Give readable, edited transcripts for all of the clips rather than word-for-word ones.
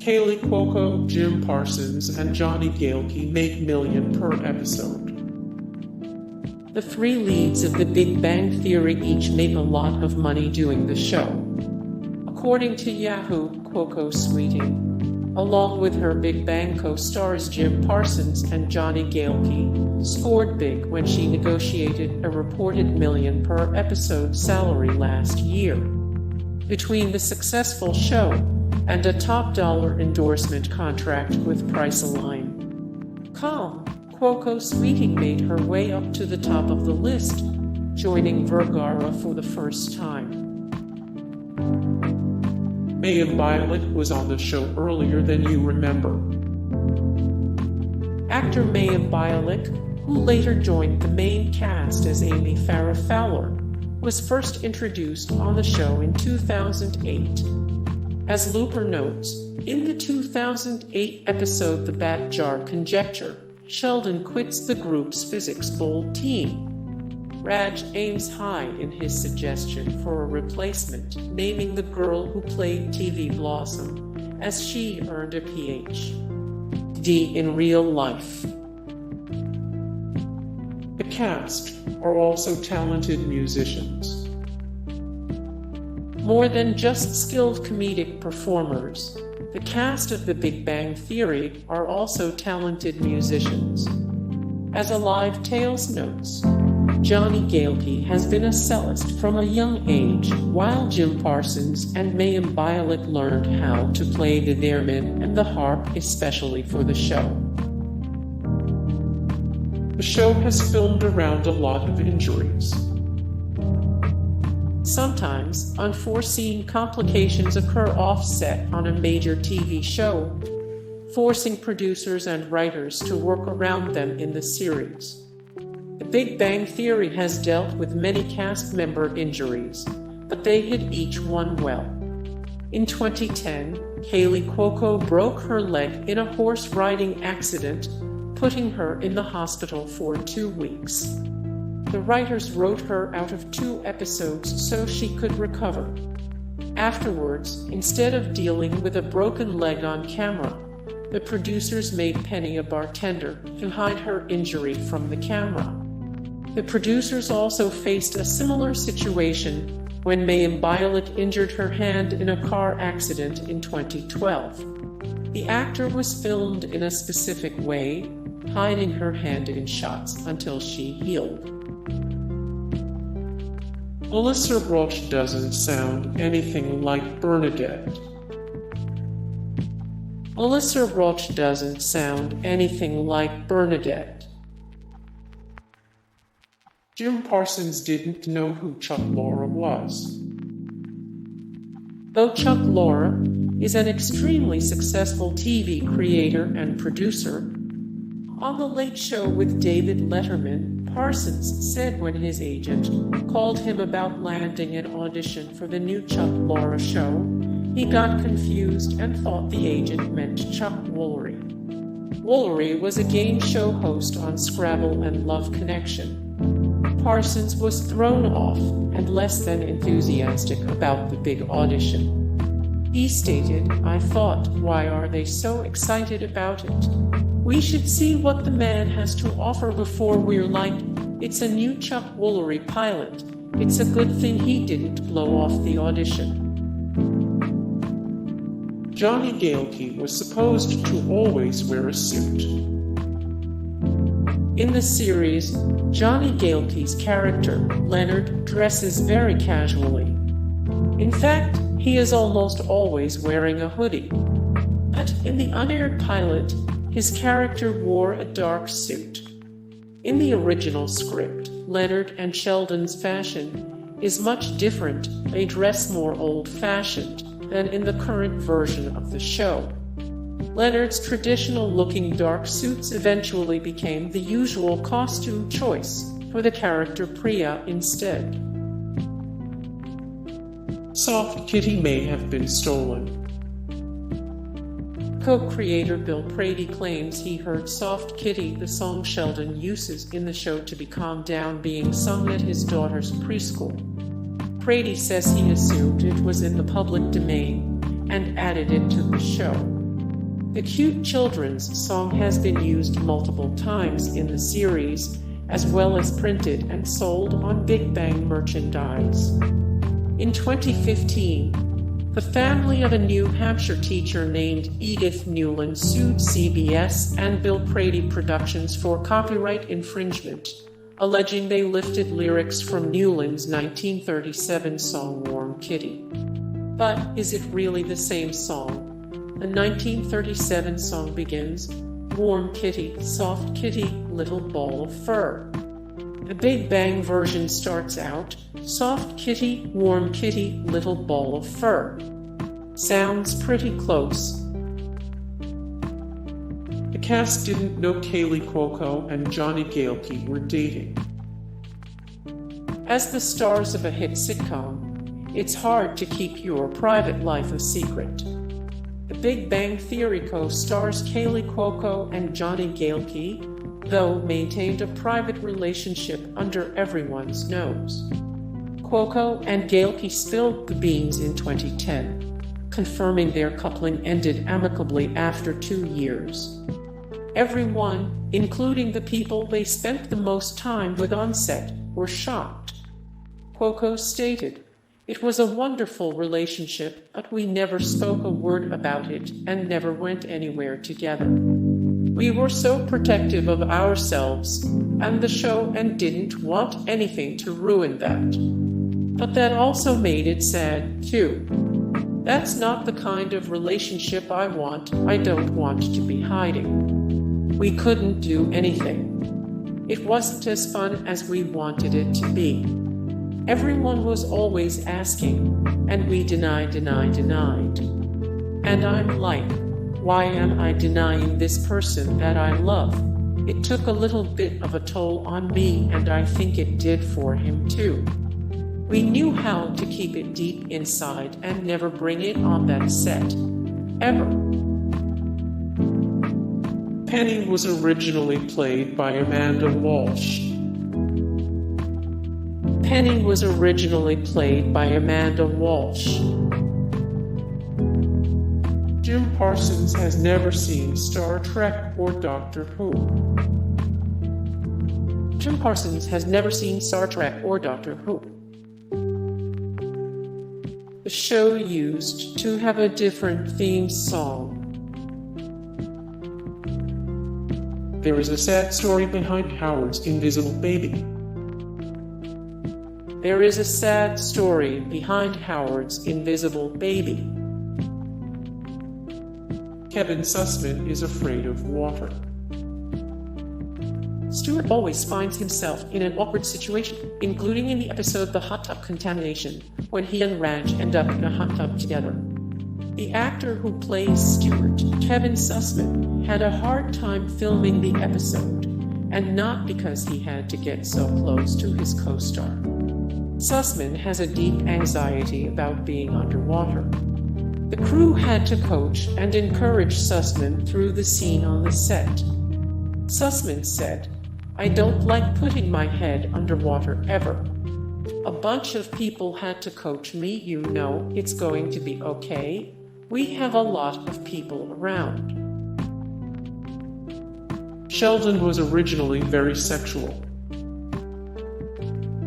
Kaley, Cuoco, Jim Parsons, and Johnny Galecki make million per episode. The three leads of The Big Bang Theory each make a lot of money doing the show. According to Yahoo, Cuoco's sweeting, along with her Big Bang co-stars Jim Parsons and Johnny Galecki, scored big when she negotiated a reported million per episode salary last year. Between the successful show and a top dollar endorsement contract with Priceline.com, Cuoco Sweeting made her way up to the top of the list, joining Vergara for the first time. Mayim Bialik was on the show earlier than you remember. Actor Mayim Bialik, who later joined the main cast as Amy Farrah Fowler, was first introduced on the show in 2008. As Looper notes, in the 2008 episode The Bat Jar Conjecture, Sheldon quits the group's physics bowl team. Rauch aims high in his suggestion for a replacement, naming the girl who played TV Blossom, as she earned a Ph.D. in real life. The cast are also talented musicians. More than just skilled comedic performers, the cast of The Big Bang Theory are also talented musicians. As Alive Tales notes, Johnny Galecki has been a cellist from a young age, while Jim Parsons and Mayim Bialik learned how to play the theremin and the harp especially for the show. The show has filmed around a lot of injuries. Sometimes, unforeseen complications occur off-set on a major TV show, forcing producers and writers to work around them in the series. The Big Bang Theory has dealt with many cast member injuries, but they hit each one well. In 2010, Kaley Cuoco broke her leg in a horse riding accident, putting her in the hospital for 2 weeks. The writers wrote her out of 2 episodes so she could recover. Afterwards, instead of dealing with a broken leg on camera, the producers made Penny a bartender to hide her injury from the camera. The producers also faced a similar situation when Mayim Bialik injured her hand in a car accident in 2012. The actor was filmed in a specific way, hiding her hand in shots until she healed. Melissa Rauch doesn't sound anything like Bernadette. Melissa Rauch doesn't sound anything like Bernadette. Jim Parsons didn't know who Chuck Lorre was. Though Chuck Lorre is an extremely successful TV creator and producer, on The Late Show with David Letterman, Parsons said when his agent called him about landing an audition for the new Chuck Lorre show, he got confused and thought the agent meant Chuck Woolery. Woolery was a game show host on Scrabble and Love Connection. Parsons was thrown off and less than enthusiastic about the big audition. He stated, "I thought, why are they so excited about it? We should see what the man has to offer before we're like, it's a new Chuck Woolery pilot. It's a good thing he didn't blow off the audition." Johnny Galecki was supposed to always wear a suit. In the series, Johnny Galecki's character, Leonard, dresses very casually. In fact, he is almost always wearing a hoodie. But in the unaired pilot, his character wore a dark suit. In the original script, Leonard and Sheldon's fashion is much different. They dress more old-fashioned than in the current version of the show. Leonard's traditional-looking dark suits eventually became the usual costume choice for the character Priya instead. Soft Kitty may have been stolen. Co-creator Bill Prady claims he heard Soft Kitty, the song Sheldon uses in the show to be calmed down, being sung at his daughter's preschool. Prady says he assumed it was in the public domain and added it to the show. The cute children's song has been used multiple times in the series, as well as printed and sold on Big Bang merchandise. In 2015, the family of a New Hampshire teacher named Edith Newland sued CBS and Bill Prady Productions for copyright infringement, alleging they lifted lyrics from Newland's 1937 song Warm Kitty. But is it really the same song? The 1937 song begins, "Warm kitty, soft kitty, little ball of fur." The Big Bang version starts out, "Soft kitty, warm kitty, little ball of fur." Sounds pretty close. The cast didn't know Kaley, Cuoco, and Johnny Galecki were dating. As the stars of a hit sitcom, it's hard to keep your private life a secret. The Big Bang Theory co-stars Kaley Cuoco and Johnny Galecki, though maintained a private relationship under everyone's nose. Cuoco and Galecki spilled the beans in 2010, confirming their coupling ended amicably after 2 years. Everyone, including the people they spent the most time with on set, were shocked. Cuoco stated, "It was a wonderful relationship, but we never spoke a word about it and never went anywhere together. We were so protective of ourselves and the show and didn't want anything to ruin that. But that also made it sad, too. That's not the kind of relationship I want. I don't want to be hiding. We couldn't do anything. It wasn't as fun as we wanted it to be. Everyone was always asking, and we denied. And I'm like, why am I denying this person that I love? It took a little bit of a toll on me, and I think it did for him too. We knew how to keep it deep inside and never bring it on that set. Ever." Penny was originally played by Amanda Walsh. Penny was originally played by Amanda Walsh. Jim Parsons has never seen Star Trek or Doctor Who. Jim Parsons has never seen Star Trek or Doctor Who. The show used to have a different theme song. There is a sad story behind Howard's invisible baby. There is a sad story behind Howard's invisible baby. Kevin Sussman is afraid of water. Stuart always finds himself in an awkward situation, including in the episode The Hot Tub Contamination, when he and Rauch end up in a hot tub together. The actor who plays Stuart, Kevin Sussman, had a hard time filming the episode, and not because he had to get so close to his co-star. Sussman has a deep anxiety about being underwater. The crew had to coach and encourage Sussman through the scene on the set. Sussman said, "I don't like putting my head underwater ever. A bunch of people had to coach me, you know, it's going to be okay. We have a lot of people around." Sheldon was originally very sexual.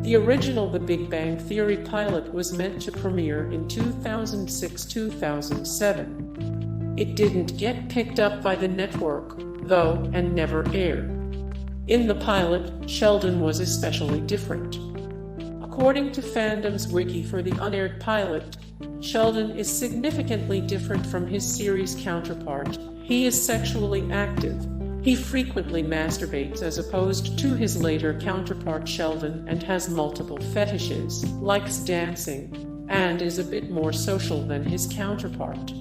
The original The Big Bang Theory pilot was meant to premiere in 2006-2007. It didn't get picked up by the network, though, and never aired. In the pilot, Sheldon was especially different. According to Fandom's wiki for the unaired pilot, Sheldon is significantly different from his series counterpart. He is sexually active. He frequently masturbates as opposed to his later counterpart Sheldon, and has multiple fetishes, likes dancing, and is a bit more social than his counterpart.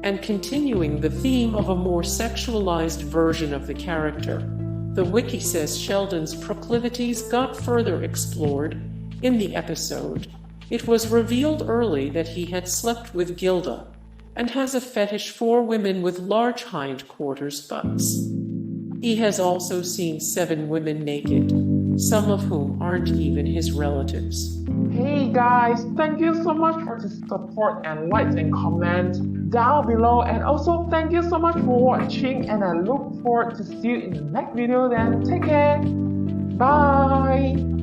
And continuing the theme of a more sexualized version of the character, the wiki says Sheldon's proclivities got further explored. In the episode, it was revealed early that he had slept with Gilda, and has a fetish for women with large hindquarters butts. He has also seen 7 women naked, some of whom aren't even his relatives. Hey guys, thank you so much for the support and likes and comments down below. And also thank you so much for watching, and I look forward to see you in the next video. Then take care. Bye.